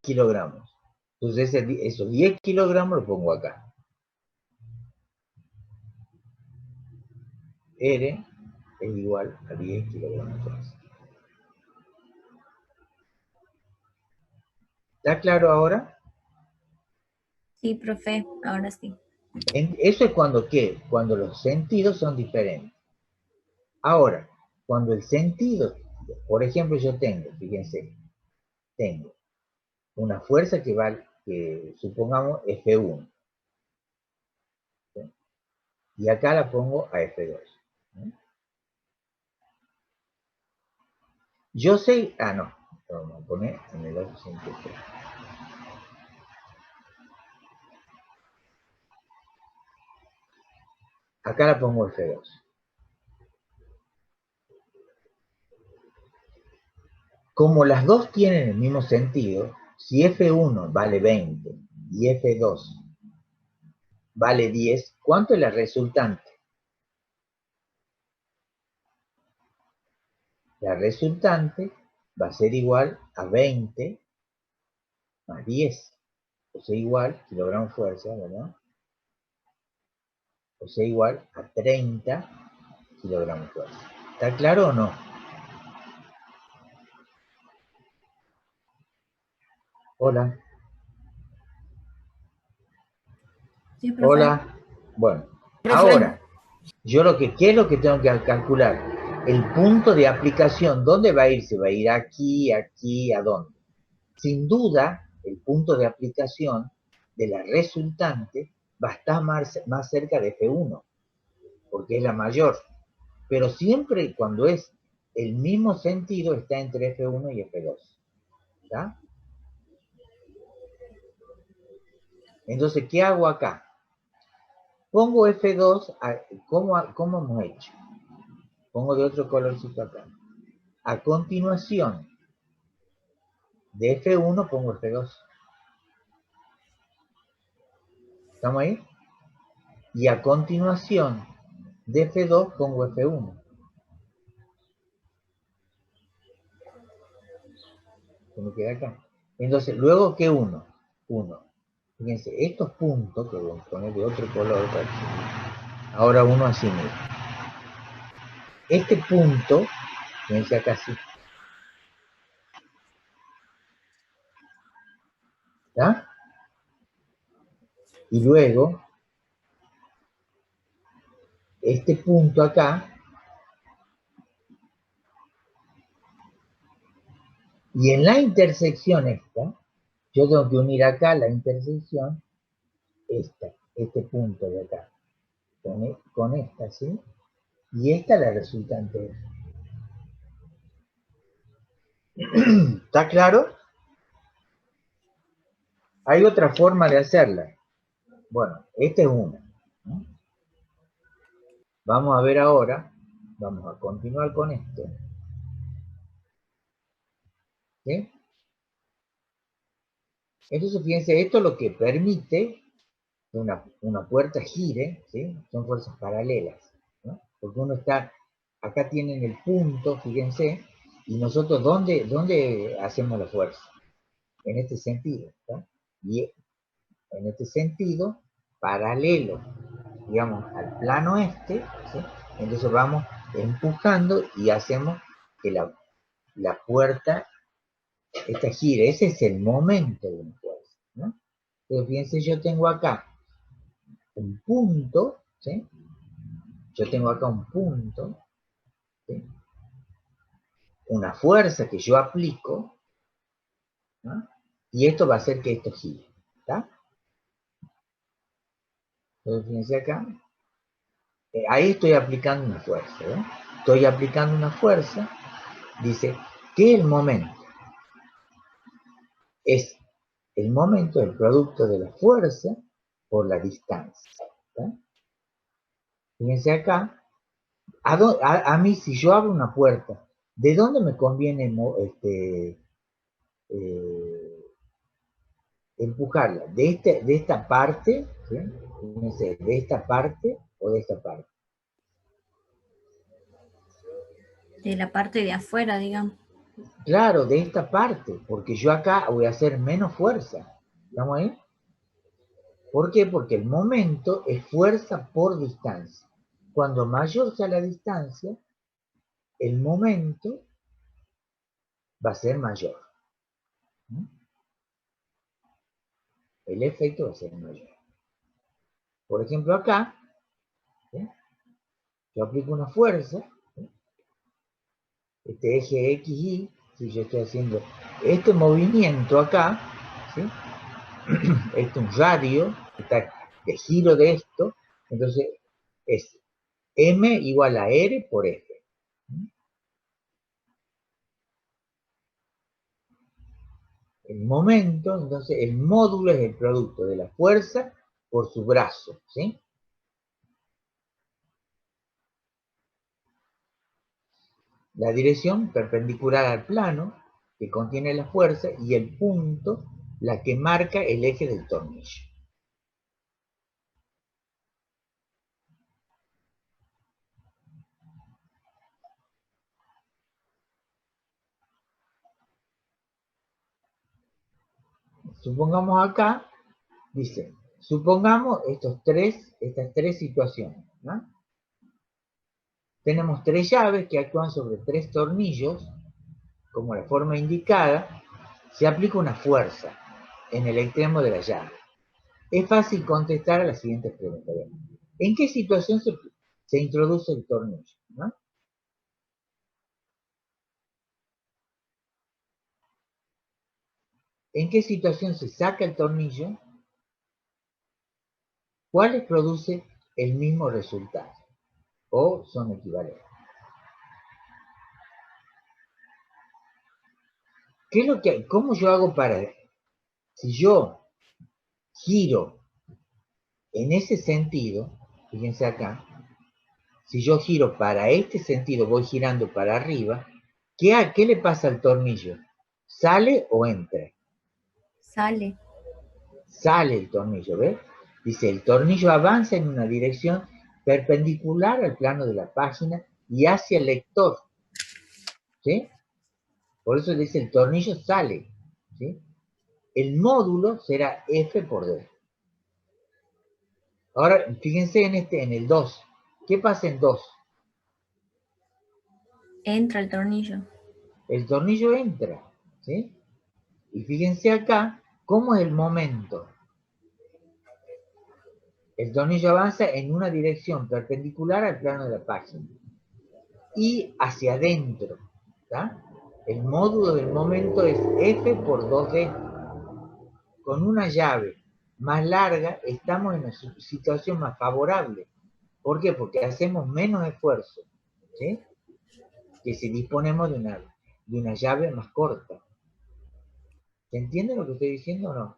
kilogramos. Entonces esos 10 kilogramos los pongo acá. R es igual a 10 kilogramos de fuerza. ¿Está claro ahora? Sí, profe, ahora sí. Eso es cuando, ¿qué? Cuando los sentidos son diferentes. Ahora, cuando el sentido, por ejemplo, yo tengo, fíjense, tengo una fuerza que vale, que supongamos F1. ¿Sí? Y acá la pongo a F2. ¿Sí? Yo sé, no, vamos a poner en el otro sentido. Acá la pongo F2. Como las dos tienen el mismo sentido, si F1 vale 20 y F2 vale 10, ¿cuánto es la resultante? La resultante va a ser igual a 20 más 10. O sea, igual, kilogramos fuerza, ¿verdad? O sea, igual a 30 kilogramos fuerza. ¿Está claro o no? Hola. Sí, profe. Hola. Bueno, Profe. ahora, yo ¿qué es lo que tengo que calcular? El punto de aplicación, ¿dónde va a ir? ¿Se va a ir aquí, aquí, a dónde? Sin duda, el punto de aplicación de la resultante va a estar más cerca de F1, porque es la mayor. Pero siempre cuando es el mismo sentido está entre F1 y F2. ¿Está? Entonces, ¿qué hago acá? Pongo F2, ¿cómo hemos hecho? Pongo de otro colorcito acá. A continuación de F1 pongo F2. ¿Estamos ahí? Y a continuación de F2 pongo F1. Que me queda acá. Entonces, luego, ¿qué uno? Fíjense, estos puntos, que voy a poner de otro color, ahora uno así mismo. Este punto, fíjense acá así. ¿Está? Y luego, este punto acá, y en la intersección esta, yo tengo que unir acá la intersección, este punto de acá, con esta, ¿sí? Y esta es la resultante. ¿Está claro? Hay otra forma de hacerla. Bueno, esta es una, ¿no? Vamos a ver ahora, vamos a continuar con esto. ¿Sí? Entonces, fíjense, esto es lo que permite que una puerta gire, ¿sí? Son fuerzas paralelas, ¿no? Porque uno está, acá tienen el punto, fíjense, y nosotros, ¿dónde hacemos la fuerza? En este sentido, ¿está? Y en este sentido, paralelo, digamos, al plano este, ¿sí? Entonces vamos empujando y hacemos que la puerta esta gire. Ese es el momento de una fuerza, ¿no? Entonces, fíjense, yo tengo acá un punto, ¿sí? Yo tengo acá un punto, ¿sí? Una fuerza que yo aplico, ¿no? Y esto va a hacer que esto gire, ¿está? Entonces, fíjense acá, ahí estoy aplicando una fuerza, ¿eh? Estoy aplicando una fuerza, dice, ¿qué es el momento? Es el momento del producto de la fuerza por la distancia, ¿está? Fíjense acá, a mí si yo abro una puerta, ¿de dónde me conviene empujarla? ¿De esta parte? ¿Sí? Fíjense, ¿de esta parte o de esta parte? De la parte de afuera, digamos. Claro, de esta parte, porque yo acá voy a hacer menos fuerza. ¿Estamos ahí? ¿Por qué? Porque el momento es fuerza por distancia. Cuando mayor sea la distancia, el momento va a ser mayor. ¿No? El efecto va a ser mayor. Por ejemplo, acá, ¿sí? Yo aplico una fuerza, ¿sí? Este eje XY, si yo estoy haciendo este movimiento acá, ¿sí? Este es un radio de giro de esto, entonces es M igual a R por F. El momento, entonces el módulo es el producto de la fuerza por su brazo, ¿sí? La dirección perpendicular al plano que contiene la fuerza y el punto, la que marca el eje del tornillo. Supongamos acá, dice, supongamos estas tres situaciones, ¿no? Tenemos tres llaves que actúan sobre tres tornillos, como la forma indicada, se aplica una fuerza en el extremo de la llave. Es fácil contestar a las siguientes preguntas. ¿En qué situación se introduce el tornillo? ¿No? ¿En qué situación se saca el tornillo? ¿Cuáles produce el mismo resultado? ¿O son equivalentes? ¿Qué es lo que, ¿Cómo yo hago para, si yo giro en ese sentido, fíjense acá, si yo giro para este sentido, voy girando para arriba, ¿qué le pasa al tornillo? ¿Sale o entra? Sale. Sale el tornillo, ¿ves? Dice, el tornillo avanza en una dirección perpendicular al plano de la página y hacia el lector, ¿sí? Por eso dice, el tornillo sale, ¿sí? El módulo será F por D. Ahora, fíjense en el 2. ¿Qué pasa en 2? Entra el tornillo. El tornillo entra, ¿sí? Y fíjense acá cómo es el momento. El tornillo avanza en una dirección perpendicular al plano de la página y hacia adentro. ¿Tá? El módulo del momento es F por 2D. Con una llave más larga estamos en una situación más favorable. ¿Por qué? Porque hacemos menos esfuerzo, ¿sí? Que si disponemos de una llave más corta. ¿Se entiende lo que estoy diciendo o no?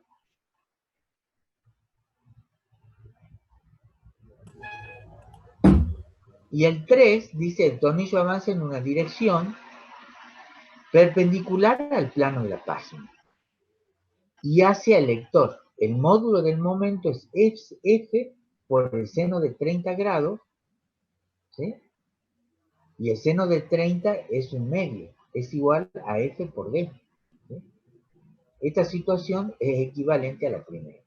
Y el 3 dice, el tornillo avanza en una dirección perpendicular al plano de la página y hacia el lector. El módulo del momento es F por el seno de 30 grados, ¿sí? Y el seno de 30 es un medio, es igual a F por D. ¿Sí? Esta situación es equivalente a la primera.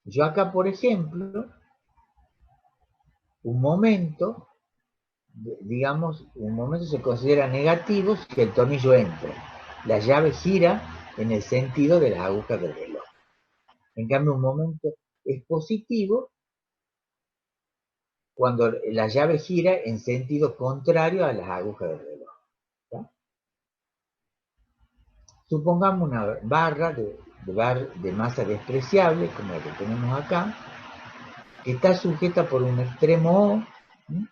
Yo acá, por ejemplo, un momento, digamos, un momento se considera negativo si el tornillo entra. La llave gira en el sentido de las agujas del reloj. En cambio, un momento es positivo cuando la llave gira en sentido contrario a las agujas del reloj. ¿Tá? Supongamos una barra de masa despreciable, como la que tenemos acá, que está sujeta por un extremo O, ¿sí?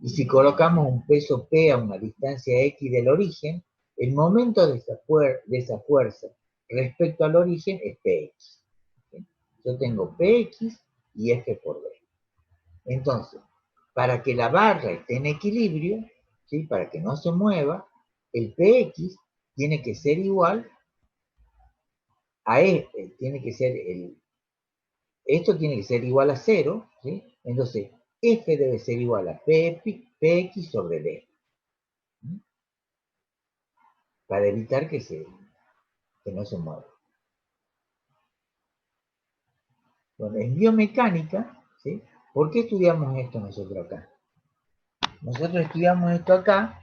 Y si colocamos un peso P a una distancia X del origen, el momento de esa fuerza respecto al origen es Px. ¿Sí? Yo tengo Px y F por B. Entonces, para que la barra esté en equilibrio, ¿sí? Para que no se mueva, el Px tiene que ser igual a tiene que ser esto tiene que ser igual a 0, ¿sí? Entonces, F debe ser igual a Px sobre D. ¿Sí? Para evitar que no se mueva. Bueno, en biomecánica, ¿sí? ¿Por qué estudiamos esto nosotros acá? Nosotros estudiamos esto acá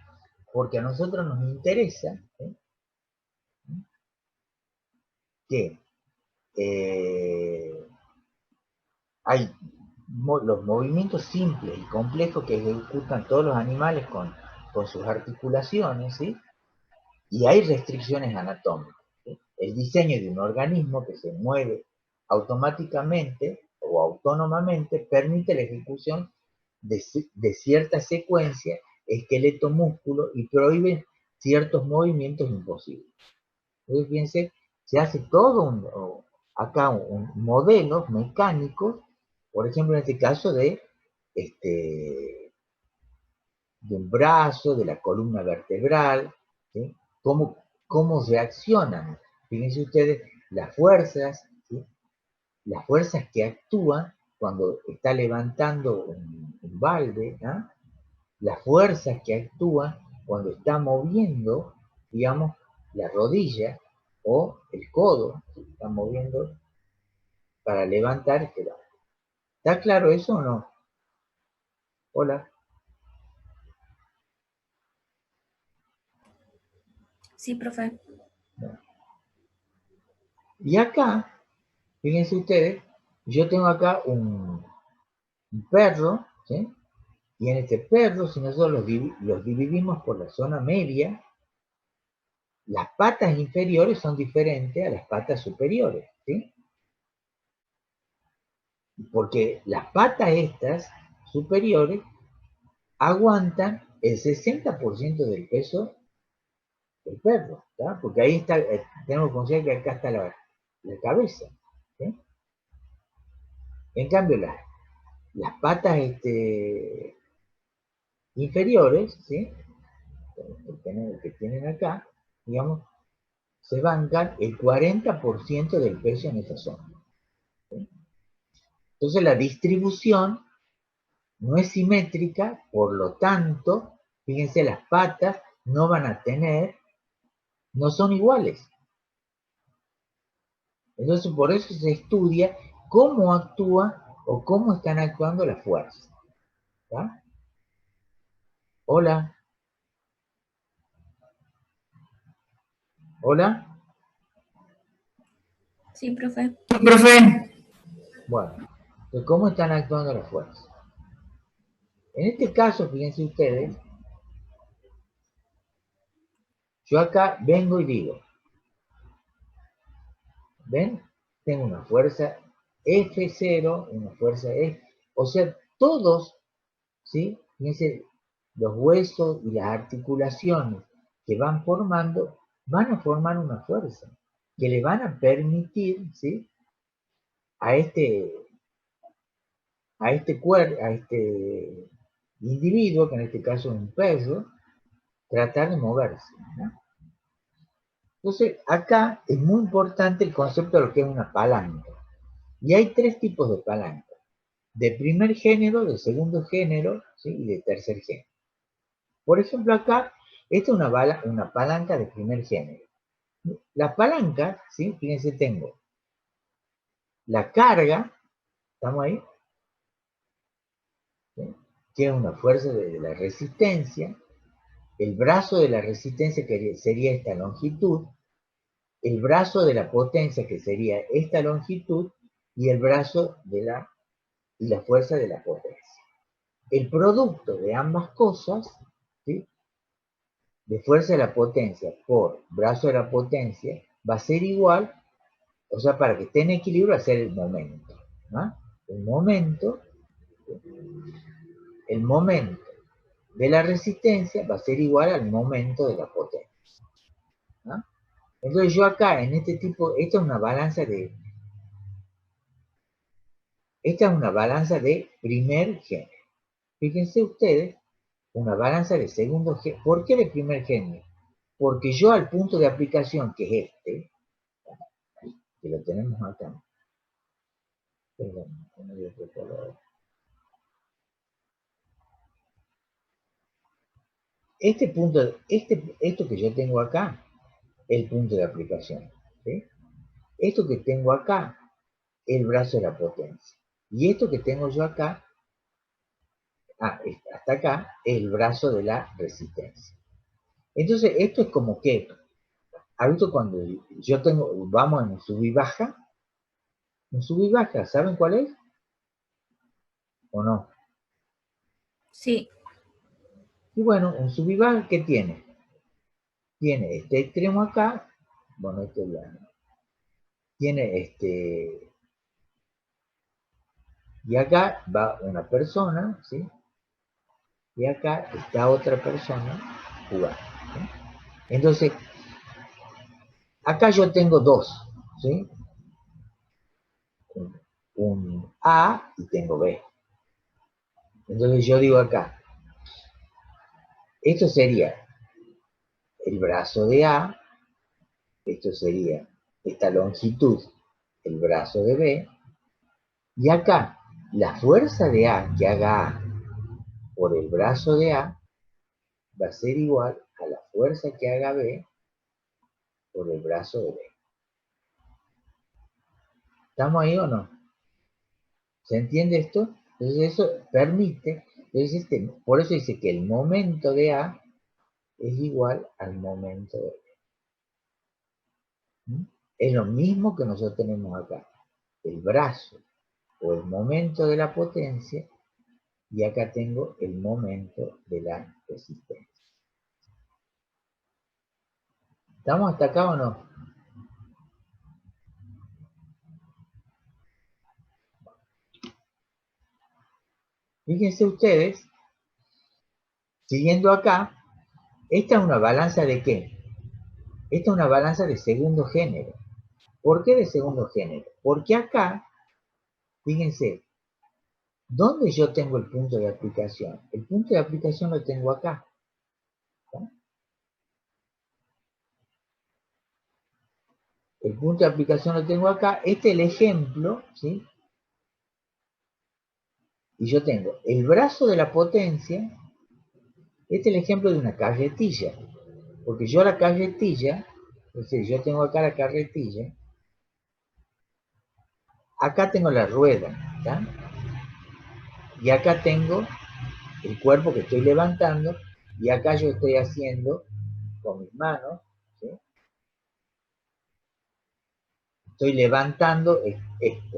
porque a nosotros nos interesa, ¿sí? Que hay los movimientos simples y complejos que ejecutan todos los animales con sus articulaciones, ¿sí? Y hay restricciones anatómicas, ¿sí? El diseño de un organismo que se mueve automáticamente o autónomamente permite la ejecución de cierta secuencia, esqueleto, músculo, y prohíbe ciertos movimientos imposibles. Entonces, fíjense, se hace todo acá un modelos mecánicos, por ejemplo, en este caso de un brazo, de la columna vertebral, ¿sí? Cómo reaccionan. Fíjense ustedes las fuerzas, ¿sí? Las fuerzas que actúan cuando está levantando un balde, ¿ah? Las fuerzas que actúan cuando está moviendo, digamos, la rodilla o el codo, ¿sí? Está moviendo para levantar este balde. ¿Está claro eso o no? Hola. Sí, profe. No. Y acá, fíjense ustedes, yo tengo acá un perro, ¿sí? Y en este perro, si nosotros los dividimos por la zona media, las patas inferiores son diferentes a las patas superiores, ¿sí? Porque las patas estas superiores aguantan el 60% del peso del perro, ¿tá? Porque ahí está, tenemos que considerar que acá está la cabeza, ¿sí? En cambio, las patas inferiores, ¿sí? Que tienen acá, digamos, se bancan el 40% del peso en esa zona, ¿sí? Entonces la distribución no es simétrica, por lo tanto, fíjense, las patas no van a tener, no son iguales. Entonces por eso se estudia cómo actúa o cómo están actuando las fuerzas. ¿Tá? Hola. Hola. Sí, profe. Profe, Bueno, entonces, ¿cómo están actuando las fuerzas? En este caso, fíjense ustedes, yo acá vengo y digo, ¿ven? Tengo una fuerza F0, una fuerza F, o sea, todos, ¿sí? Fíjense, los huesos y las articulaciones que van formando, van a formar una fuerza, que le van a permitir, ¿sí? A este individuo, que en este caso es un perro, tratar de moverse, ¿no? Entonces, acá es muy importante el concepto de lo que es una palanca. Y hay tres tipos de palanca: de primer género, de segundo género, ¿sí? Y de tercer género. Por ejemplo, acá, esta es una palanca de primer género. La palanca, ¿sí? Fíjense, tengo la carga, ¿estamos ahí? ¿Sí? Que es una fuerza de la resistencia, el brazo de la resistencia, que sería esta longitud, el brazo de la potencia, que sería esta longitud, y el brazo y la fuerza de la potencia. El producto de ambas cosas, ¿sí? De fuerza de la potencia por brazo de la potencia, va a ser igual, o sea, para que esté en equilibrio, va a ser el momento, ¿no? El momento, el momento de la resistencia va a ser igual al momento de la potencia, ¿no? Entonces yo acá, en este tipo, esta es una balanza de primer género. Fíjense ustedes, una balanza de segundo género. ¿Por qué de primer género? Porque yo al punto de aplicación, que es este, que lo tenemos acá, Perdón, ponerle otro color. Este punto, esto que yo tengo acá, el punto de aplicación. ¿Sí? Esto que tengo acá, el brazo de la potencia. Y esto que tengo yo acá, hasta acá, el brazo de la resistencia. Entonces, esto es como que, ¿ha visto cuando yo tengo, vamos en sub y baja? En sub y baja, ¿saben cuál es? ¿O no? Sí, Y bueno, un sub y baja, ¿qué tiene? Tiene este extremo acá, bueno, este es tiene este, y acá va una persona, ¿sí? Y acá está otra persona jugando, ¿sí? Entonces, acá yo tengo dos, ¿sí? Un A y tengo B. Entonces yo digo acá, esto sería el brazo de A, esto sería esta longitud, el brazo de B, y acá la fuerza de A que haga A por el brazo de A va a ser igual a la fuerza que haga B por el brazo de B. ¿Estamos ahí o no? ¿Se entiende esto? Entonces eso permite, entonces por eso dice que el momento de A es igual al momento de B. ¿Mm? Es lo mismo que nosotros tenemos acá. El brazo o el momento de la potencia y acá tengo el momento de la resistencia. ¿Estamos hasta acá o no? Fíjense ustedes, siguiendo acá, esta es una balanza de qué? Esta es una balanza de segundo género. ¿Por qué de segundo género? Porque acá, fíjense, ¿dónde yo tengo el punto de aplicación? El punto de aplicación lo tengo acá. ¿Sí? El punto de aplicación lo tengo acá. Este es el ejemplo, ¿sí? Y yo tengo el brazo de la potencia. Este es el ejemplo de una carretilla. Porque yo la carretilla, es decir, yo tengo acá la carretilla. Acá tengo la rueda, ¿tá? Y acá tengo el cuerpo que estoy levantando. Y acá yo estoy haciendo con mis manos, ¿sí? Estoy levantando esto.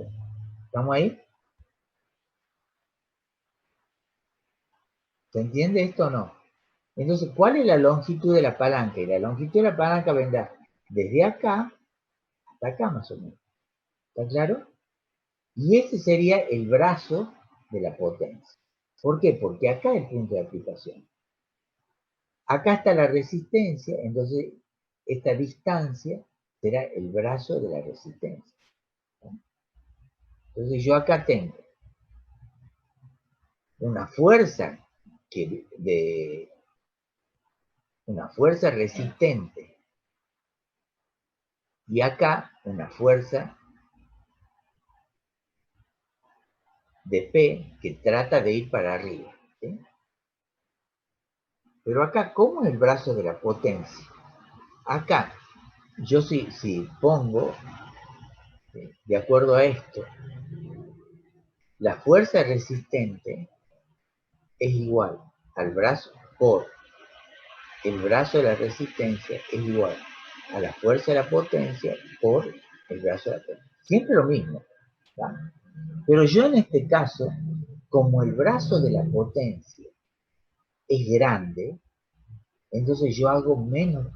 ¿Estamos ahí? ¿Se entiende esto o no? Entonces, ¿cuál es la longitud de la palanca? Y la longitud de la palanca vendrá desde acá hasta acá más o menos. ¿Está claro? Y ese sería el brazo de la potencia. ¿Por qué? Porque acá es el punto de aplicación. Acá está la resistencia, entonces esta distancia será el brazo de la resistencia. Entonces yo acá tengo una fuerza una fuerza resistente y acá una fuerza de P que trata de ir para arriba. ¿Sí? Pero acá, ¿cómo es el brazo de la potencia? Acá, yo si pongo, de acuerdo a esto, la fuerza resistente es igual al brazo por el brazo de la resistencia es igual a la fuerza de la potencia por el brazo de la potencia. Siempre lo mismo. ¿Va? Pero yo en este caso, como el brazo de la potencia es grande, entonces yo hago menos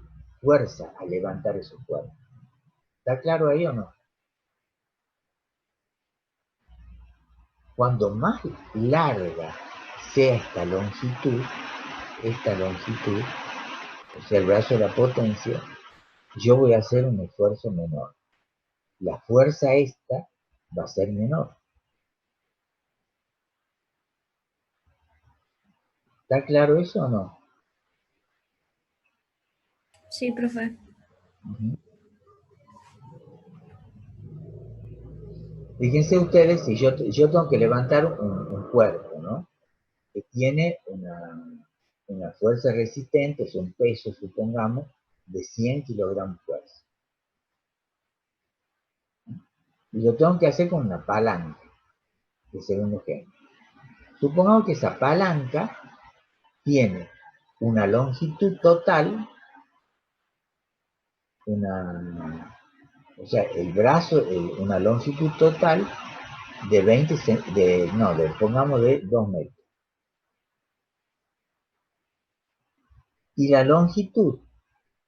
fuerza al levantar esos cuerpos. ¿Está claro ahí o no? Cuando más larga sea esta longitud, o sea, el brazo de la potencia, yo voy a hacer un esfuerzo menor. La fuerza esta va a ser menor. ¿Está claro eso o no? sí, profe. Uh -huh. Fíjense ustedes, si yo tengo que levantar un cuerpo, ¿no? Que tiene una fuerza resistente, es un peso, supongamos, de 100 kilogramos fuerza. Y lo tengo que hacer con una palanca, que será un ejemplo. Supongamos que esa palanca tiene una longitud total, o sea, el brazo, una longitud total de 20, pongamos de 2 metros. Y la longitud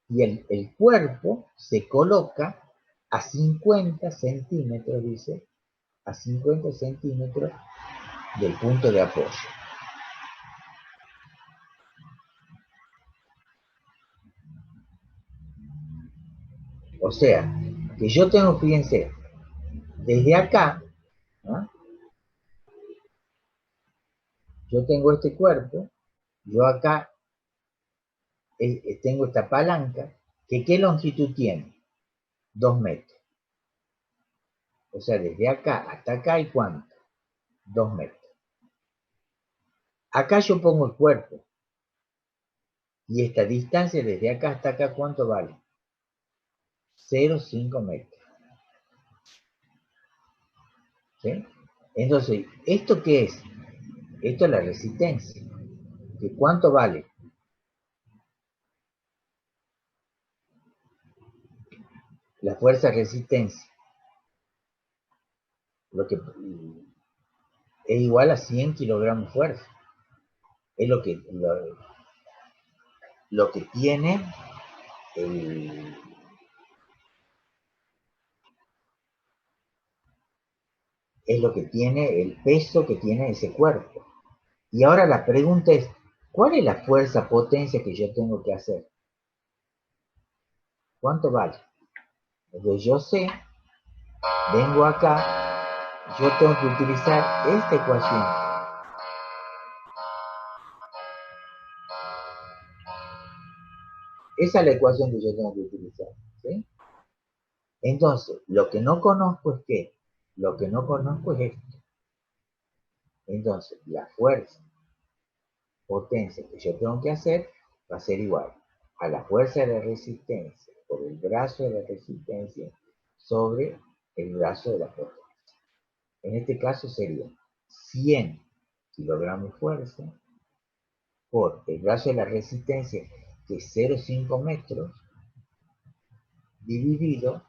y el cuerpo se coloca a 50 centímetros, dice, a 50 centímetros del punto de apoyo. O sea, que yo tengo, fíjense, desde acá, ¿no? Yo tengo este cuerpo, yo acá tengo esta palanca, que ¿qué longitud tiene? 2 metros. O sea, desde acá hasta acá hay ¿cuánto? 2 metros. Acá yo pongo el cuerpo. Y esta distancia desde acá hasta acá, ¿cuánto vale? 0,5 metros. ¿Sí? Entonces, ¿esto qué es? Esto es la resistencia. ¿Que cuánto vale? La fuerza resistencia. Lo que es igual a 100 kilogramos de fuerza. Es lo que tiene es lo que tiene el peso que tiene ese cuerpo. Y ahora la pregunta es, ¿cuál es la fuerza potencia que yo tengo que hacer? ¿Cuánto vale? Entonces yo sé, vengo acá, yo tengo que utilizar esta ecuación. Esa es la ecuación que yo tengo que utilizar. ¿Sí? Entonces, lo que no conozco es ¿qué? Lo que no conozco es esto. Entonces, la fuerza, potencia que yo tengo que hacer va a ser igual a la fuerza de la resistencia por el brazo de la resistencia sobre el brazo de la potencia. En este caso sería 100 kilogramos de fuerza por el brazo de la resistencia, que es 0,5 metros, dividido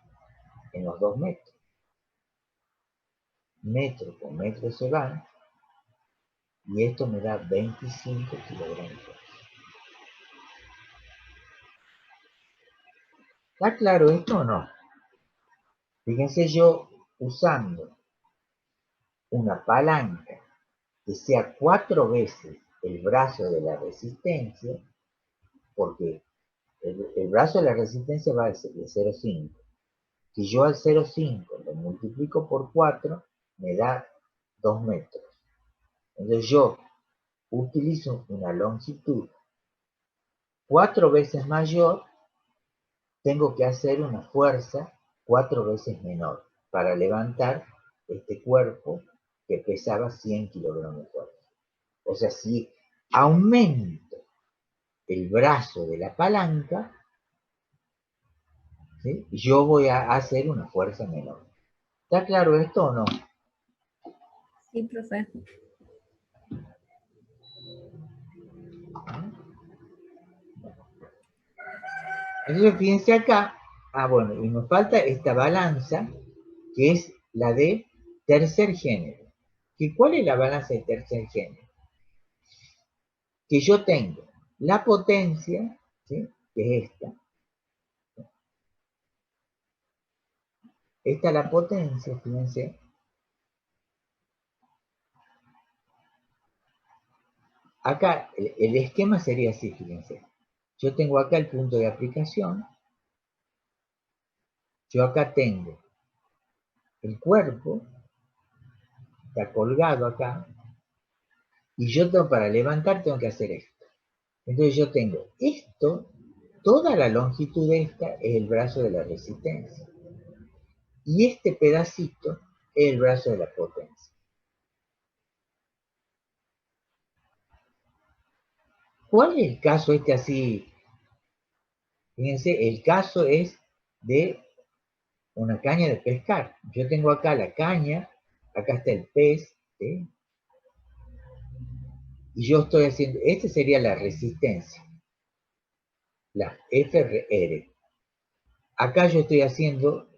en los 2 metros. Metro con metro se van, y esto me da 25 kilogramos de fuerza. ¿Está claro esto o no? Fíjense, yo usando una palanca que sea 4 veces el brazo de la resistencia, porque el brazo de la resistencia va de 0,5. Si yo al 0,5 lo multiplico por 4, me da 2 metros. Entonces yo utilizo una longitud 4 veces mayor, tengo que hacer una fuerza 4 veces menor para levantar este cuerpo que pesaba 100 kilogramos de fuerza. O sea, si aumento el brazo de la palanca, ¿sí? Yo voy a hacer una fuerza menor. ¿Está claro esto o no? Sí, profe. Entonces fíjense acá, bueno, y nos falta esta balanza, que es la de tercer género. ¿Cuál es la balanza de tercer género? Que yo tengo la potencia, ¿sí? Que es esta. Esta es la potencia, fíjense. Acá el esquema sería así, fíjense. Yo tengo acá el punto de aplicación. Yo acá tengo el cuerpo, está colgado acá, y yo para levantar tengo que hacer esto. Entonces yo tengo esto, toda la longitud de esta es el brazo de la resistencia. Y este pedacito el brazo de la potencia. ¿Cuál es el caso este así? Fíjense, el caso es de una caña de pescar. Yo tengo acá la caña, acá está el pez, ¿sí? Y yo estoy haciendo, esta sería la resistencia, la FR. Acá yo estoy haciendo,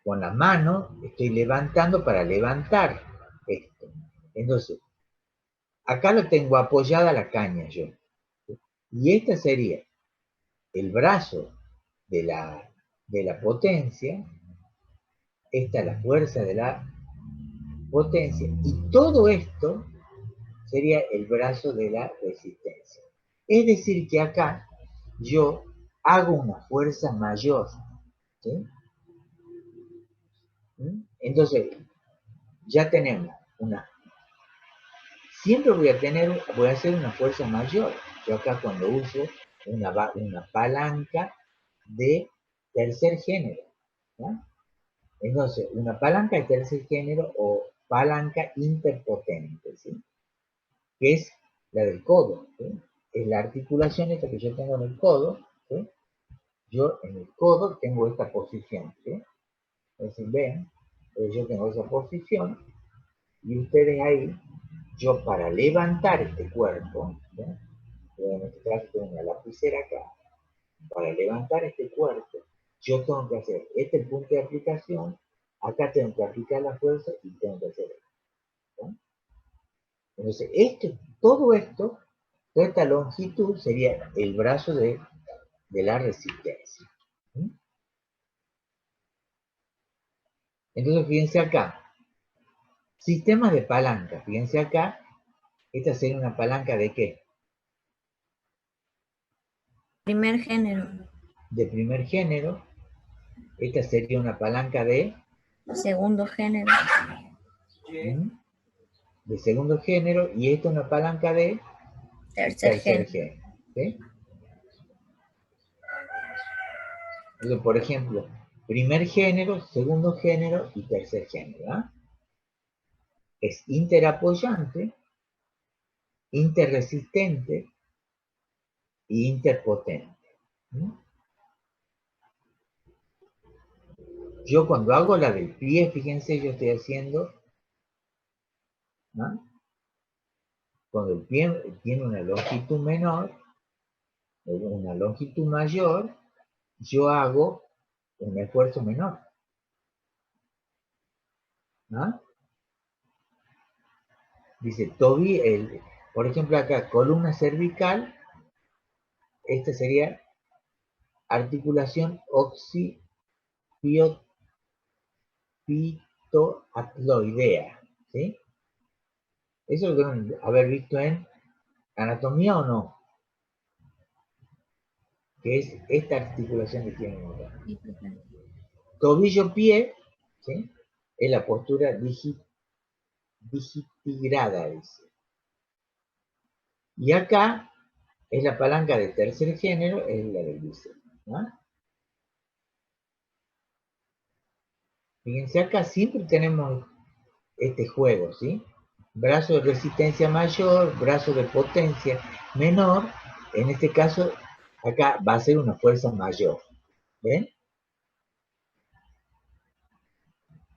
con la mano, estoy levantando para levantar esto. Entonces, acá lo tengo apoyada la caña yo. Y este sería el brazo de la potencia, esta es la fuerza de la potencia, y todo esto sería el brazo de la resistencia. Es decir, que acá yo hago una fuerza mayor. ¿Sí? Entonces, ya tenemos una. Siempre voy a hacer una fuerza mayor. Yo acá cuando uso una palanca de tercer género. ¿No? Entonces, una palanca de tercer género o palanca interpotente, ¿sí? Que es la del codo. ¿Sí? Es la articulación esta que yo tengo en el codo. ¿Sí? Yo en el codo tengo esta posición. ¿Sí? Entonces, ven, yo tengo esa posición y ustedes ahí, yo para levantar este cuerpo, ¿sí? En este caso tengo una lapicera acá, para levantar este cuerpo, yo tengo que hacer, este es el punto de aplicación, acá tengo que aplicar la fuerza y tengo que hacer esto. ¿Sí? Entonces, todo esto, toda esta longitud sería el brazo de la resistencia. ¿Sí? Entonces, fíjense acá, sistemas de palanca, fíjense acá, esta sería una palanca de ¿qué? Primer género. De primer género, esta sería una palanca de Segundo género. de segundo género y esta es una palanca de Tercer tercer género. género. ¿Sí? Entonces, por ejemplo, primer género, segundo género y tercer género. ¿Eh? Es interapoyante, interresistente e interpotente. ¿Mm? Yo cuando hago la del pie, fíjense, yo estoy haciendo, ¿no? Cuando el pie tiene una longitud menor, una longitud mayor, yo hago un esfuerzo menor. ¿No? Dice, por ejemplo acá, columna cervical, esta sería articulación occipitoatloidea, ¿sí? Eso lo deben haber visto en anatomía o no, que es esta articulación que tienen acá. Sí, profe. Tobillo-pie, ¿sí? Es la postura digitigrada, dice. Y acá es la palanca de tercer género, es la del bíceps, ¿no? Fíjense acá, siempre tenemos este juego, ¿sí? Brazo de resistencia mayor, brazo de potencia menor, en este caso, acá va a ser una fuerza mayor, ¿ven?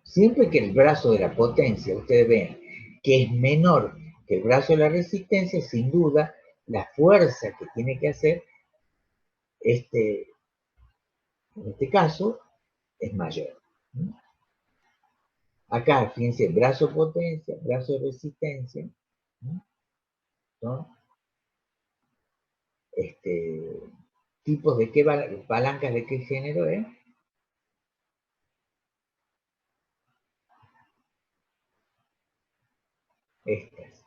Siempre que el brazo de la potencia, ustedes ven, que es menor que el brazo de la resistencia, sin duda, la fuerza que tiene que hacer, en este caso, es mayor. ¿Sí? Acá, fíjense, brazo de potencia, brazo de resistencia, ¿no? Son tipos de qué palancas de qué género es. Estas.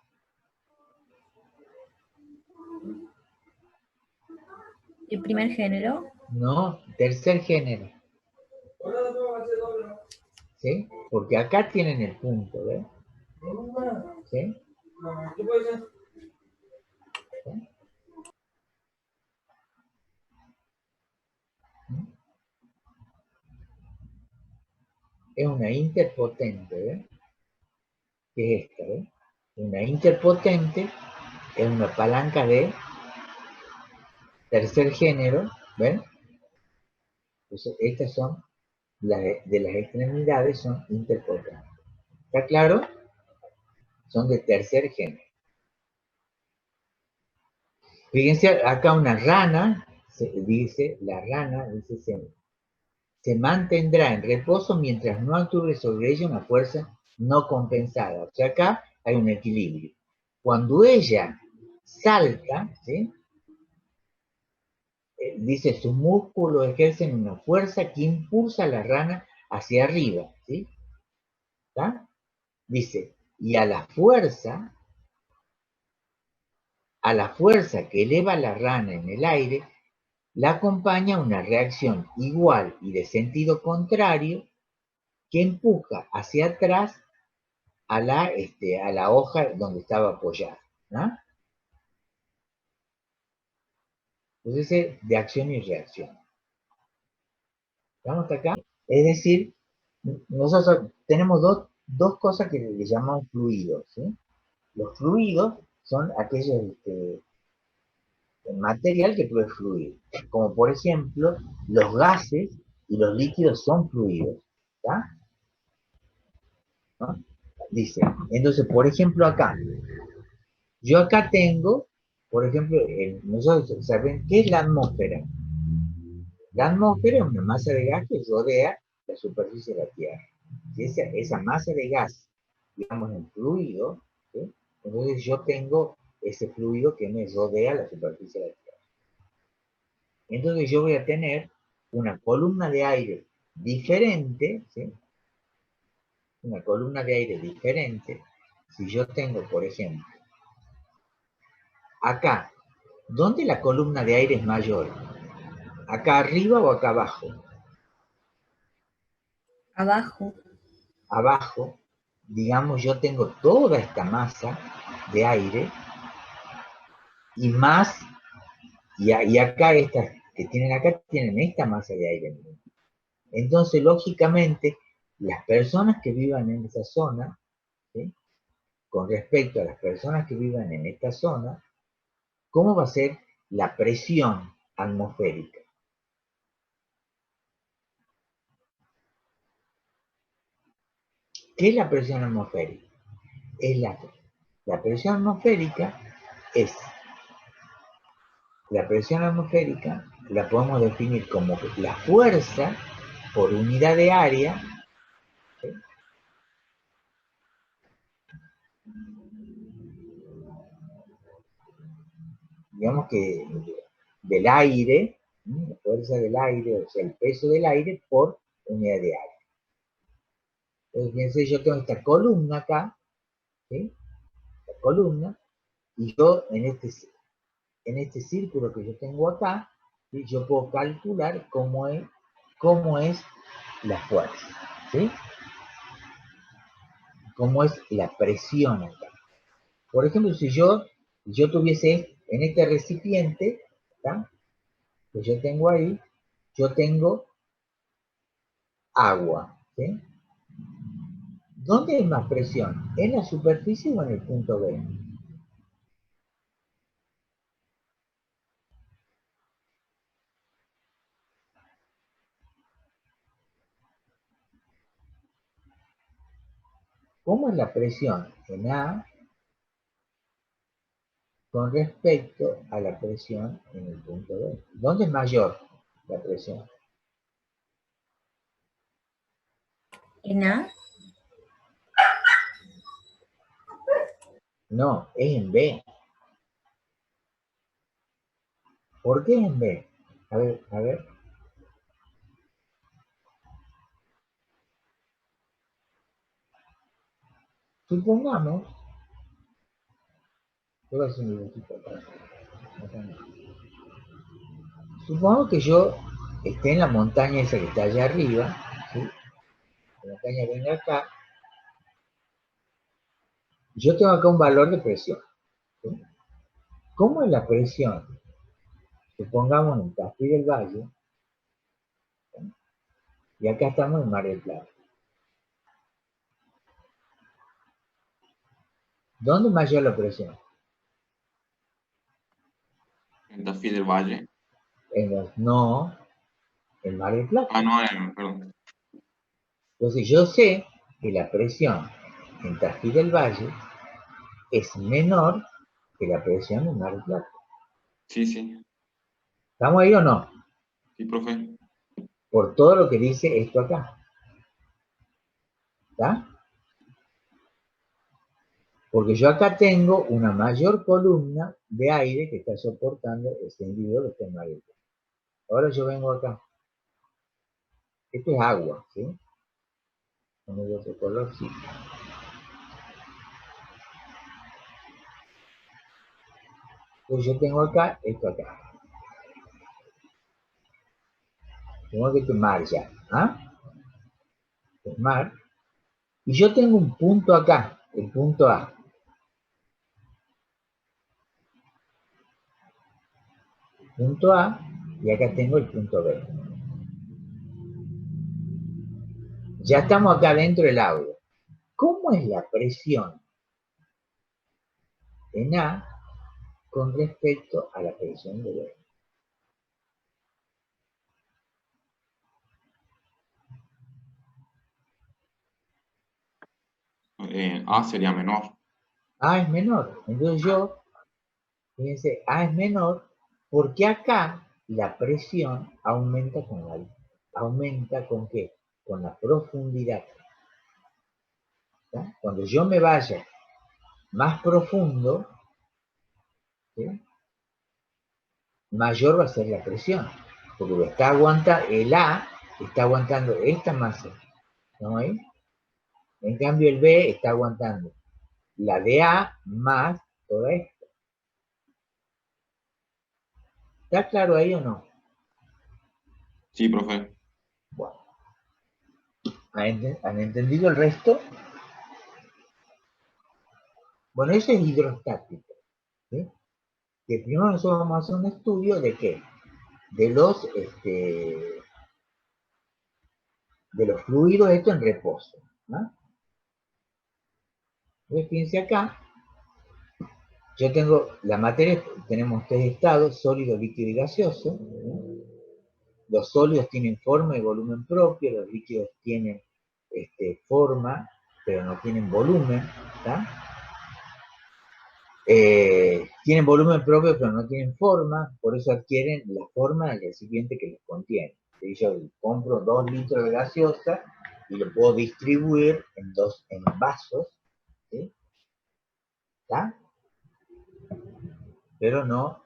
¿Y primer género? No, tercer género. ¿Sí? Porque acá tienen el punto, ¿ves? ¿Sí? ¿Sí? Es una interpotente, ¿ves? que es esta, ¿ves? Una interpotente es una palanca de tercer género, ¿ven? Entonces, estas son, de las extremidades son interpotentes. ¿Está claro? Son de tercer género. Fíjense, acá una rana, la rana, se mantendrá en reposo mientras no actúe sobre ella una fuerza no compensada. O sea, acá hay un equilibrio. Cuando ella salta, ¿sí? Dice, sus músculos ejercen una fuerza que impulsa a la rana hacia arriba, ¿sí? ¿Está? Dice, y a la fuerza que eleva la rana en el aire, la acompaña una reacción igual y de sentido contrario que empuja hacia atrás a la hoja donde estaba apoyada, ¿no? Entonces es de acción y reacción. ¿Estamos hasta acá? Es decir, nosotros tenemos dos cosas que le llamamos fluidos, ¿sí? Los fluidos son aquellos material que puede fluir, como por ejemplo los gases y los líquidos son fluidos, ¿tá? ¿No? Dice, entonces por ejemplo acá, yo acá tengo, por ejemplo, nosotros saben qué es la atmósfera. La atmósfera es una masa de gas que rodea la superficie de la Tierra. Si esa masa de gas, digamos, en fluido, ¿sí? Entonces yo tengo ese fluido que me rodea la superficie de la Tierra. Entonces yo voy a tener una columna de aire diferente, ¿sí? Una columna de aire diferente. Si yo tengo, por ejemplo, acá, ¿dónde la columna de aire es mayor? ¿Acá arriba o acá abajo? Abajo. Abajo, digamos, yo tengo toda esta masa de aire y más, y acá estas que tienen acá tienen esta masa de aire. Entonces, lógicamente, las personas que vivan en esa zona, ¿sí? Con respecto a las personas que vivan en esta zona, ¿cómo va a ser la presión atmosférica? ¿Qué es la presión atmosférica? Es la presión atmosférica es la presión atmosférica, la podemos definir como la fuerza por unidad de área, ¿sí? Digamos que del aire, ¿sí? La fuerza del aire, o sea, el peso del aire por unidad de área. Entonces, fíjense, yo tengo esta columna acá, ¿sí? Esta columna, y yo en este círculo que yo tengo acá, ¿sí? Yo puedo calcular cómo es la fuerza, ¿sí? Cómo es la presión acá. Por ejemplo, si yo tuviese en este recipiente, ¿tá? Que yo tengo ahí, yo tengo agua, ¿sí? ¿Dónde hay más presión? ¿En la superficie o en el punto B? ¿Cómo es la presión en A con respecto a la presión en el punto B? ¿Dónde es mayor la presión? En A. No, es en B. ¿Por qué es en B? A ver. Supongamos, voy a hacer un dibujito acá. Supongamos que yo esté en la montaña esa que está allá arriba, ¿sí? La montaña venga acá, yo tengo acá un valor de presión, ¿sí? ¿Cómo es la presión? Supongamos en Castillo del Valle, ¿sí? Y acá estamos en Mar del Plata. ¿Dónde es mayor la presión? En Tafí del Valle. No, en Mar del Plata. Ah, no, perdón. Entonces yo sé que la presión en Tafí del Valle es menor que la presión en Mar del Plata. Sí, sí. ¿Estamos ahí o no? Sí, profe. Por todo lo que dice esto acá. ¿Está? Porque yo acá tengo una mayor columna de aire que está soportando ese individuo que está en Mar del Plata. Ahora yo vengo acá. Esto es agua, ¿sí? Pongo de otro color, sí. Entonces yo tengo acá esto acá. Tengo que mar ya. ¿Ah? Es mar. Y yo tengo un punto acá, el punto A. Punto A, y acá tengo el punto B. Ya estamos acá dentro del agua. ¿Cómo es la presión en A con respecto a la presión de B? A sería menor. A es menor. Entonces yo, fíjense, A es menor porque acá la presión aumenta con qué? Con la profundidad. ¿Tá? Cuando yo me vaya más profundo, ¿sí? Mayor va a ser la presión, porque lo está aguantando, el A está aguantando esta masa, ¿no ahí? En cambio el B está aguantando la de A más toda esta. ¿Está claro ahí o no? Sí, profe. Bueno, ¿han entendido el resto? Bueno, eso es hidrostática, ¿sí? Que primero nosotros vamos a hacer un estudio de qué? De los fluidos estos en reposo, ¿no? Entonces fíjense acá, yo tengo la materia, tenemos tres estados, sólido, líquido y gaseoso, ¿no? Los sólidos tienen forma y volumen propio, los líquidos tienen forma, pero no tienen volumen, ¿tá? Tienen volumen propio, pero no tienen forma, por eso adquieren la forma del recipiente que los contiene. Si yo compro 2 litros de gaseosa y lo puedo distribuir en vasos, ¿sí? ¿Tá? Pero no,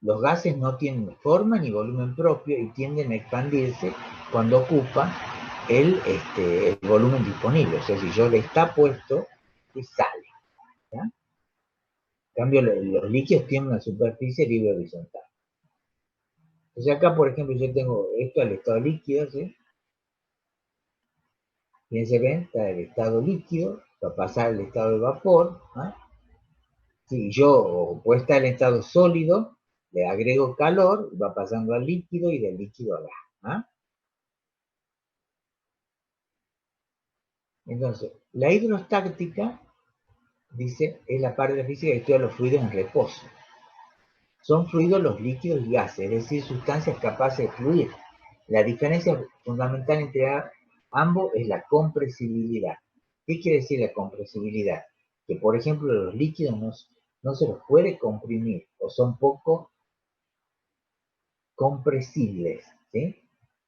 los gases no tienen forma ni volumen propio y tienden a expandirse cuando ocupan el volumen disponible. O sea, si yo le está puesto, y sale. ¿Ya? En cambio, los líquidos tienen una superficie libre horizontal. Entonces acá, por ejemplo, yo tengo esto al estado líquido, ¿sí? Fíjense, ven, está el estado líquido, va a pasar al estado de vapor. ¿Ah? Si yo puesta el estado sólido, le agrego calor, va pasando al líquido y del líquido a gas. ¿Ah? Entonces, la hidrostática, dice, es la parte de la física que estudia los fluidos en reposo. Son fluidos los líquidos y gases, es decir, sustancias capaces de fluir. La diferencia fundamental entre ambos es la compresibilidad. ¿Qué quiere decir la compresibilidad? Que, por ejemplo, los líquidos no se los puede comprimir o son poco compresibles, ¿sí?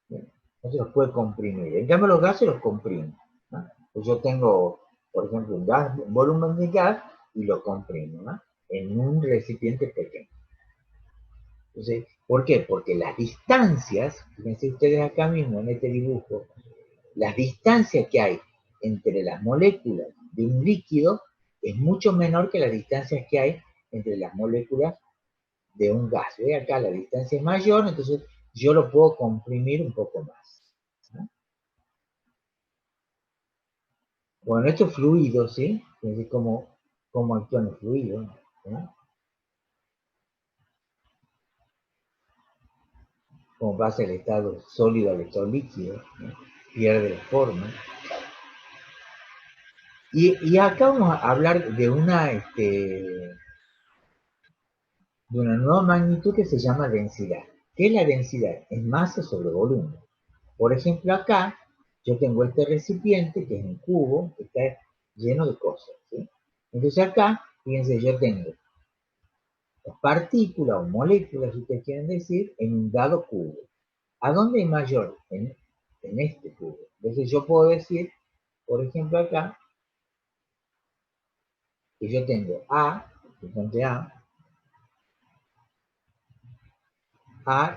No se los puede comprimir. En cambio, los gases los comprimen, ¿no? Pues yo tengo, por ejemplo, un volumen de gas y lo comprimo, ¿no? En un recipiente pequeño. Entonces, ¿por qué? Porque las distancias, fíjense ustedes acá mismo en este dibujo, las distancias que hay entre las moléculas de un líquido es mucho menor que las distancias que hay entre las moléculas de un gas. ¿Ve? Acá la distancia es mayor, entonces yo lo puedo comprimir un poco más. ¿No? Bueno, estos fluidos, ¿sí? Fíjense cómo actúan los fluidos, ¿no? Como pasa el estado sólido al estado líquido, ¿no? Pierde la forma. Y acá vamos a hablar de una nueva magnitud que se llama densidad. ¿Qué es la densidad? Es masa sobre volumen. Por ejemplo, acá yo tengo este recipiente, que es un cubo, que está lleno de cosas, ¿sí? Entonces acá, fíjense, yo tengo partículas o moléculas, si ustedes quieren decir, en un dado cubo. ¿A dónde hay mayor? En este cubo. Entonces yo puedo decir, por ejemplo acá, que yo tengo fíjense A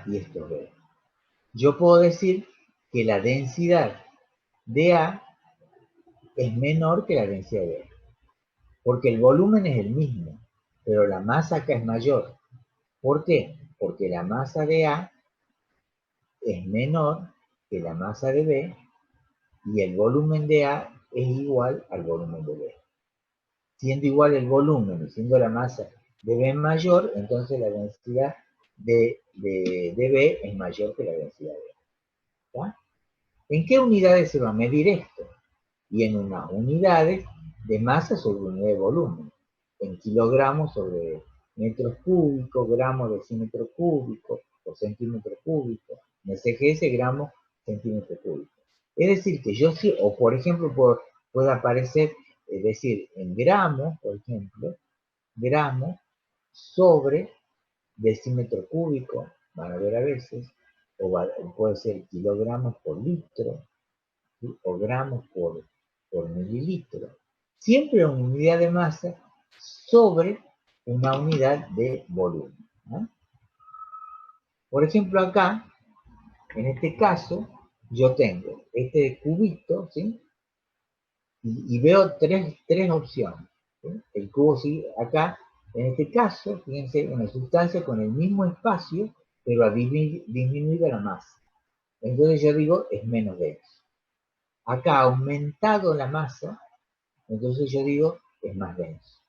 y esto es B. Yo puedo decir que la densidad de A es menor que la densidad de B, porque el volumen es el mismo, pero la masa acá es mayor. ¿Por qué? Porque la masa de A es menor que la masa de B y el volumen de A es igual al volumen de B. Siendo igual el volumen y siendo la masa de B mayor, entonces la densidad de B es mayor que la densidad de B. ¿Está? ¿En qué unidades se va a medir esto? Y en unas unidades de masa sobre unidad de volumen. En kilogramos sobre metros cúbicos, gramos decímetro cúbico o centímetro cúbico, en CGS gramos centímetro cúbico. Es decir, que yo sí, o por ejemplo, puede aparecer, es decir, en gramos, por ejemplo, gramos sobre decímetro cúbico, van a ver a veces, o puede ser kilogramos por litro, ¿sí? O gramos por mililitro. Siempre una unidad de masa sobre una unidad de volumen, ¿no? Por ejemplo, acá, en este caso, yo tengo este cubito, ¿sí? Y veo tres opciones, ¿sí? El cubo, sí, acá, en este caso, fíjense, una sustancia con el mismo espacio, pero ha disminuido la masa. Entonces yo digo, es menos denso. Acá ha aumentado la masa, entonces yo digo, es más denso.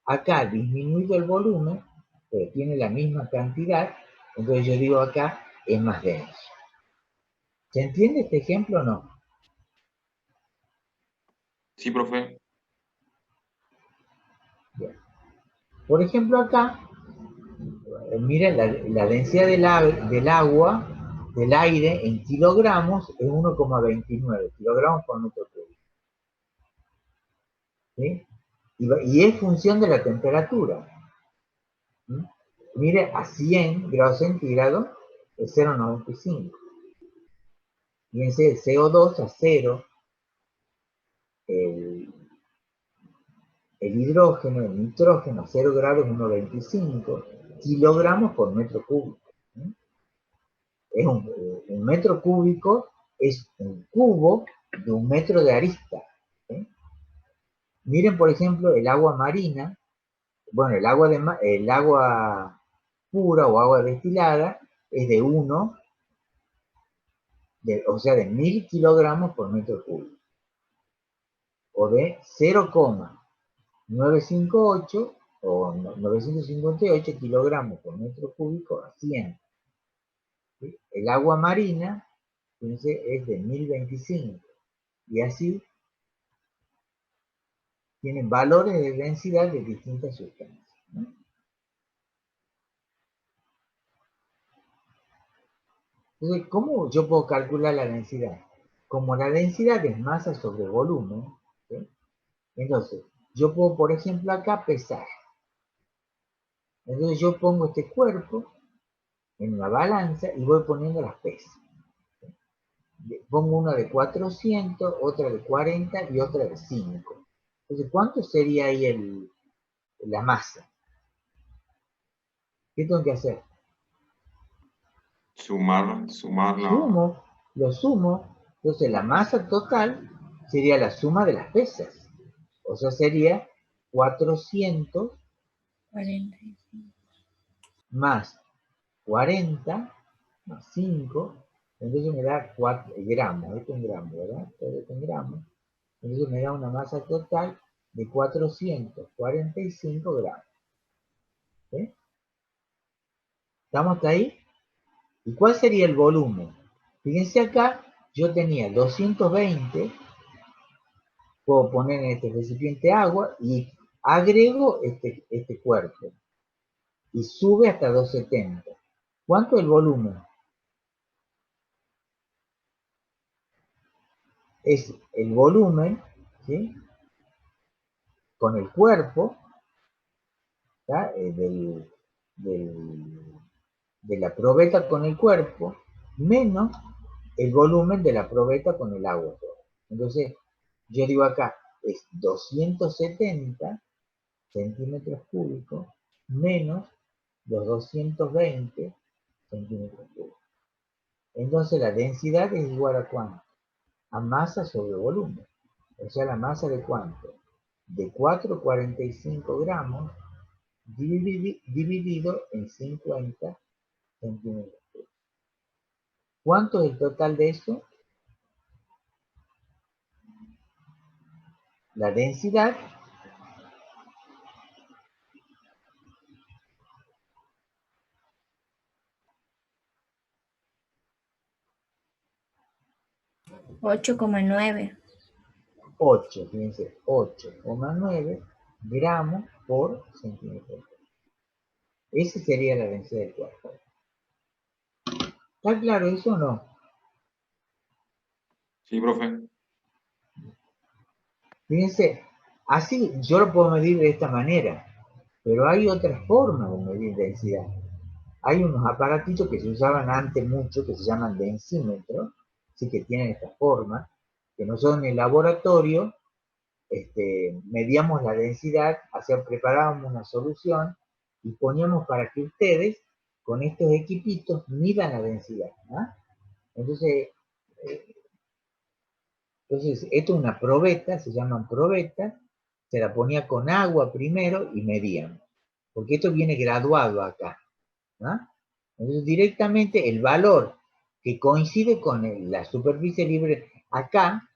Acá ha disminuido el volumen, pero tiene la misma cantidad, entonces yo digo acá, es más denso. ¿Se entiende este ejemplo o no? Sí, profe. Bien. Por ejemplo acá, miren, la densidad del agua, del aire en kilogramos es 1,29 kilogramos por metro cúbico. ¿Sí? Y es función de la temperatura. ¿Sí? Mire, a 100 grados centígrados es 0,95. Fíjense, el CO2 a 0, el, el hidrógeno, el nitrógeno a 0 grados 1,25 kilogramos por metro cúbico. ¿Sí? Es un metro cúbico es un cubo de un metro de arista. ¿Sí? Miren, por ejemplo, el agua marina, bueno, el agua pura o agua destilada es de 1, o sea, de 1000 kilogramos por metro cúbico, o de 0,958 o 958 kilogramos por metro cúbico a 100. ¿Sí? El agua marina, fíjense, es de 1025, y así tienen valores de densidad de distintas sustancias, ¿no? Entonces, ¿cómo yo puedo calcular la densidad? Como la densidad es masa sobre volumen, ¿sí? Entonces, yo puedo, por ejemplo, acá pesar. Entonces yo pongo este cuerpo en una balanza y voy poniendo las pesas. Pongo una de 400, otra de 40 y otra de 5. Entonces, ¿cuánto sería ahí la masa? ¿Qué tengo que hacer? Sumarla. Lo sumo. Entonces, la masa total sería la suma de las pesas. O sea, sería 400 45. más 40 más 5, entonces me da 4 gramos, esto es un gramo, ¿verdad? Todo esto es un gramo. Entonces me da una masa total de 445 gramos. ¿Sí? ¿Estamos hasta ahí? ¿Y cuál sería el volumen? Fíjense acá, yo tenía 220 puedo poner en este recipiente agua y agrego este cuerpo. Y sube hasta 270. ¿Cuánto es el volumen? Es el volumen, ¿sí? Con el cuerpo, de la probeta con el cuerpo, menos el volumen de la probeta con el agua. Entonces, yo digo acá, es 270 centímetros cúbicos menos los 220 centímetros cúbicos. Entonces, la densidad es igual a ¿cuánto? A masa sobre volumen. O sea, la masa de ¿cuánto? De 4,45 gramos dividido en 50 centímetros. ¿Cuánto es el total de eso? La densidad $8,9. 8, fíjense, 8,9 gramos por centímetro. Esa sería la densidad del cuerpo. ¿Está claro eso o no? Sí, profe. Fíjense, así yo lo puedo medir de esta manera, pero hay otras formas de medir densidad. Hay unos aparatitos que se usaban antes mucho, que se llaman densímetros, sí, que tienen esta forma, que nosotros en el laboratorio medíamos la densidad, preparábamos una solución y poníamos para que ustedes con estos equipitos midan la densidad. ¿Ah? Entonces, esto es una probeta, se llaman probetas, se la ponía con agua primero y medíamos, porque esto viene graduado acá. ¿Ah? Entonces, directamente el valor que coincide con la superficie libre acá,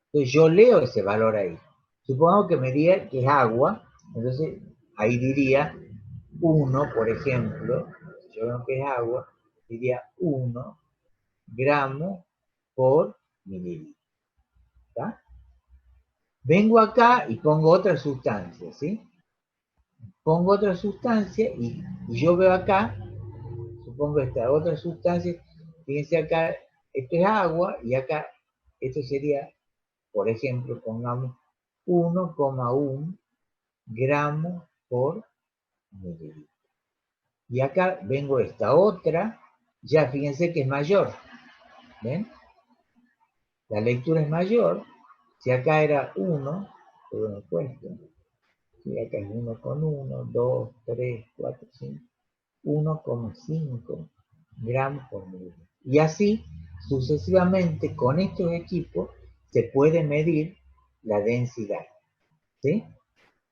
entonces yo leo ese valor ahí. Supongamos que me diga que es agua, entonces ahí diría 1, por ejemplo, si yo veo que es agua, diría 1 gramos por mililitro. ¿Está? Vengo acá y pongo otra sustancia, ¿sí? Pongo otra sustancia y yo veo acá, supongo esta otra sustancia, fíjense acá, esto es agua y acá, esto sería, por ejemplo, pongamos 1,1 gramos por mililitro. Y acá vengo esta otra, ya fíjense que es mayor, ¿ven? La lectura es mayor, si acá era 1, pero me puesto, si acá es 1,1, 2, 3, 4, 5, 1,5 gramos por mililitro. Y así, sucesivamente, con estos equipos, se puede medir la densidad, ¿sí?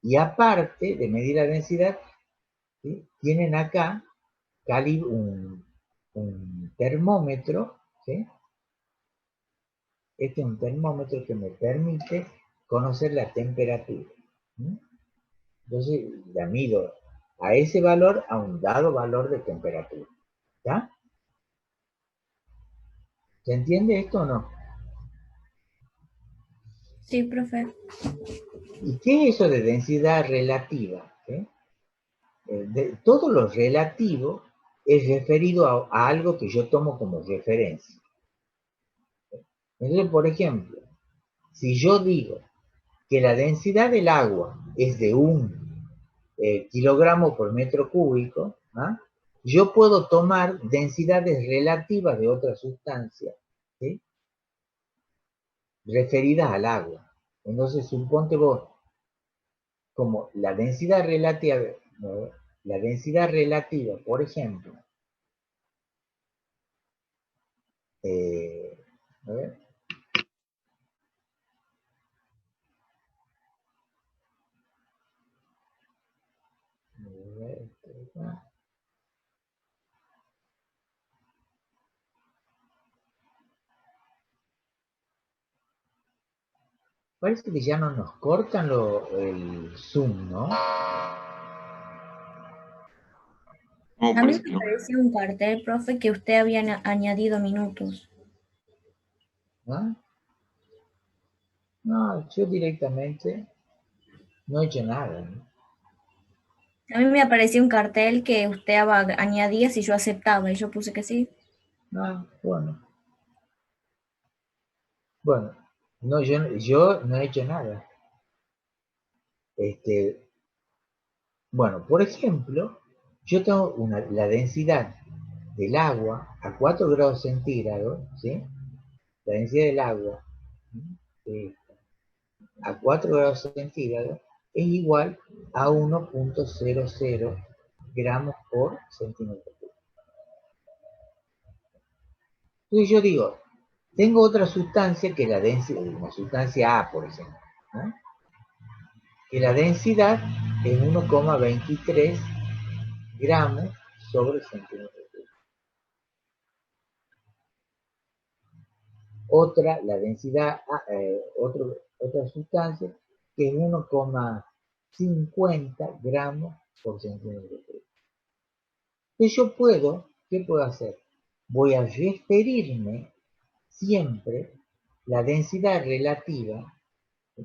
Y aparte de medir la densidad, ¿sí? Tienen acá un termómetro, ¿sí? Este es un termómetro que me permite conocer la temperatura. ¿Sí? Entonces la mido a ese valor, a un dado valor de temperatura. ¿Ya? ¿Se entiende esto o no? Sí, profe. ¿Y qué es eso de densidad relativa? ¿Sí? Todo lo relativo es referido a algo que yo tomo como referencia. Entonces, por ejemplo, si yo digo que la densidad del agua es de 1 kilogramo por metro cúbico, ¿ah? Yo puedo tomar densidades relativas de otras sustancias, ¿sí? Referidas al agua. Entonces, suponte vos, como la densidad relativa, ¿no? La densidad relativa, por ejemplo, a ver, parece que ya no nos cortan el Zoom, ¿no? No, A mí parece me que no. pareció un cartel, profe, que usted había añadido minutos. ¿Ah? No, yo directamente no he hecho nada, ¿no? A mí me apareció un cartel que usted añadía si yo aceptaba y yo puse que sí. Ah, bueno. Bueno, no, yo no he hecho nada. Bueno, por ejemplo, yo tengo la densidad del agua a 4 grados centígrados, ¿sí? La densidad del agua, ¿sí? A 4 grados centígrados es igual a 1,00 gramos por centímetro cúbico. Entonces yo digo, tengo otra sustancia que la densidad, una sustancia A, por ejemplo, ¿no? Que la densidad es 1,23 gramos sobre centímetro cúbico. Otra, la densidad, otra sustancia que es 1,50 gramos por centímetro cúbico. Entonces yo ¿qué puedo hacer? Voy a referirme siempre, la densidad relativa, ¿sí?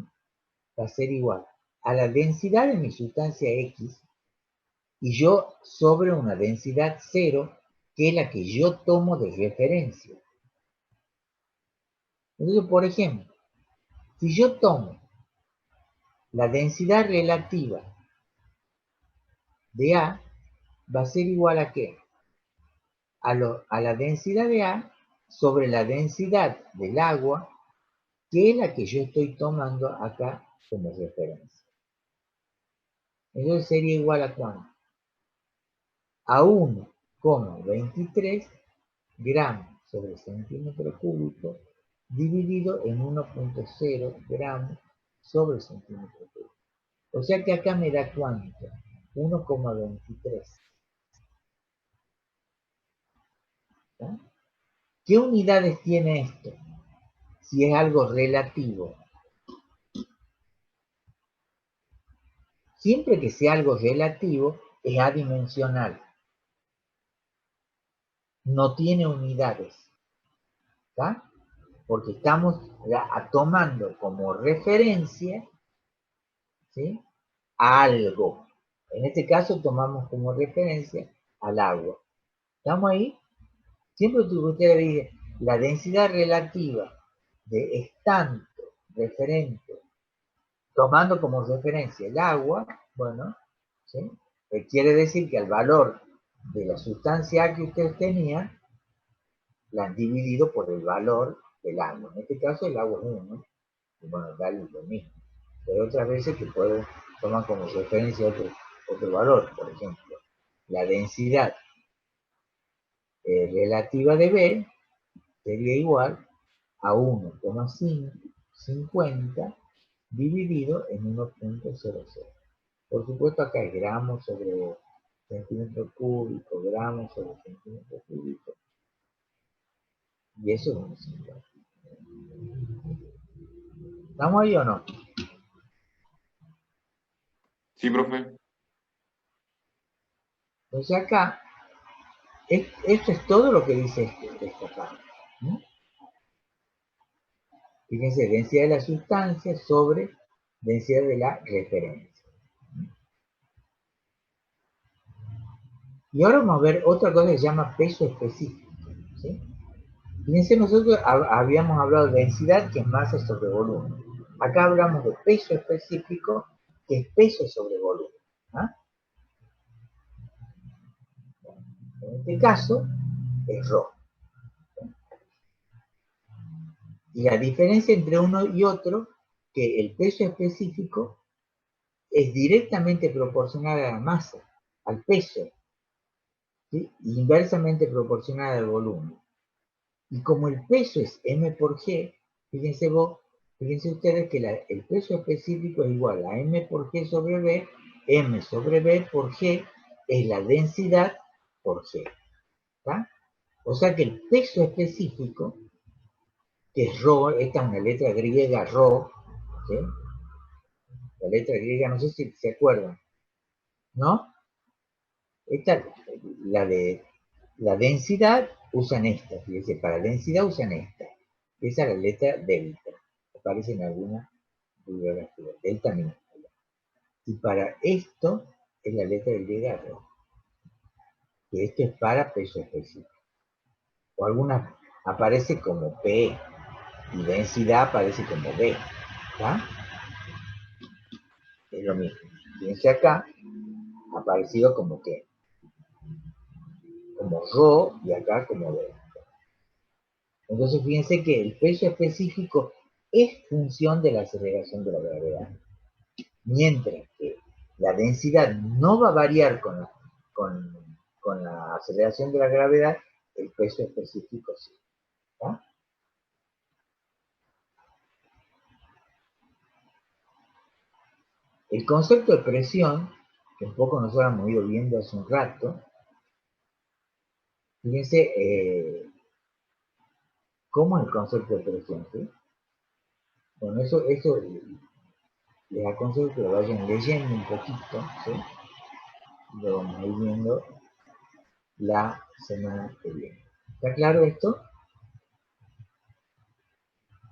Va a ser igual a la densidad de mi sustancia X y yo sobre una densidad 0, que es la que yo tomo de referencia. Entonces, por ejemplo, si yo tomo la densidad relativa de A, va a ser igual ¿a qué? A la densidad de A sobre la densidad del agua, que es la que yo estoy tomando acá como referencia. Entonces sería igual a ¿cuánto? A 1,23 gramos sobre centímetro cúbico dividido en 1,0 gramos sobre centímetro cúbico. O sea que acá me da ¿cuánto? 1,23. ¿Sí? ¿Qué unidades tiene esto? Si es algo relativo. Siempre que sea algo relativo, es adimensional. No tiene unidades. ¿Está? Porque estamos tomando como referencia, ¿sí?, a algo. En este caso tomamos como referencia al agua. ¿Estamos ahí? Siempre que usted dice la densidad relativa de estanto referente, tomando como referencia el agua, bueno, ¿sí?, quiere decir que el valor de la sustancia A que ustedes tenían, la han dividido por el valor del agua. En este caso el agua es 1, y bueno, darle lo mismo. Pero otras veces que pueden tomar como referencia otro valor, por ejemplo, la densidad relativa de B sería igual a 1,50 dividido en 1,00. Por supuesto acá es gramos sobre centímetro cúbico, gramos sobre centímetro cúbico, y eso es 1,50. ¿Estamos ahí o no? Sí, profe. Entonces acá, esto es todo lo que dice esta parte. ¿No? Fíjense, densidad de la sustancia sobre densidad de la referencia. Y ahora vamos a ver otra cosa que se llama peso específico. ¿Sí? Fíjense, nosotros habíamos hablado de densidad, que es masa sobre volumen. Acá hablamos de peso específico, que es peso sobre volumen. ¿Ah? En este caso, es ρ. Y la diferencia entre uno y otro, que el peso específico es directamente proporcional a la masa, al peso, ¿sí?, inversamente proporcional al volumen. Y como el peso es m por g, fíjense ustedes que el peso específico es igual a m por g sobre b, m sobre b por g es la densidad por g. ¿Está? O sea que el peso específico, que es ρ, esta es una letra griega ρ, ¿sí?, la letra griega, no sé si se acuerdan, ¿no? Esta, la densidad usan esta, fíjense, para densidad usan esta. Esa es la letra delta. aparece en alguna bibliografía, delta minúscula. Y para esto es la letra Y, que esto es para peso específico. O algunas aparece como P, y densidad aparece como B, ¿está? Es lo mismo. Fíjense acá, ha aparecido como que, como Rho, y acá como B. Entonces fíjense que el peso específico es función de la aceleración de la gravedad, mientras que la densidad no va a variar con la aceleración de la gravedad, el peso específico sí. ¿Está? El concepto de presión, que un poco nosotros hemos ido viendo hace un rato, fíjense cómo es el concepto de presión, ¿sí? Bueno, eso les aconsejo que lo vayan leyendo un poquito, ¿sí? Lo vamos a ir viendo la semana que viene. ¿Está claro esto?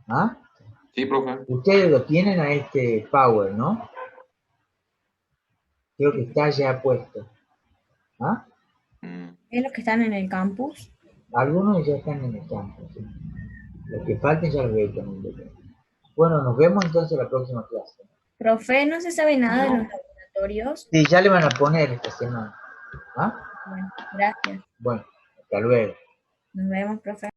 ¿Ah? Sí, profe. Ustedes lo tienen a este Power, ¿no? Creo que está ya puesto. ¿Ah? Mm. ¿Es los que están en el campus? Algunos ya están en el campo, ¿sí? Los que falten ya los voy a ir poniendo. Bueno, nos vemos entonces la próxima clase. Profe, ¿no se sabe nada de los No. laboratorios? Sí, ya le van a poner esta semana. ¿Ah? Bueno, gracias. Bueno, hasta luego. Nos vemos, profe.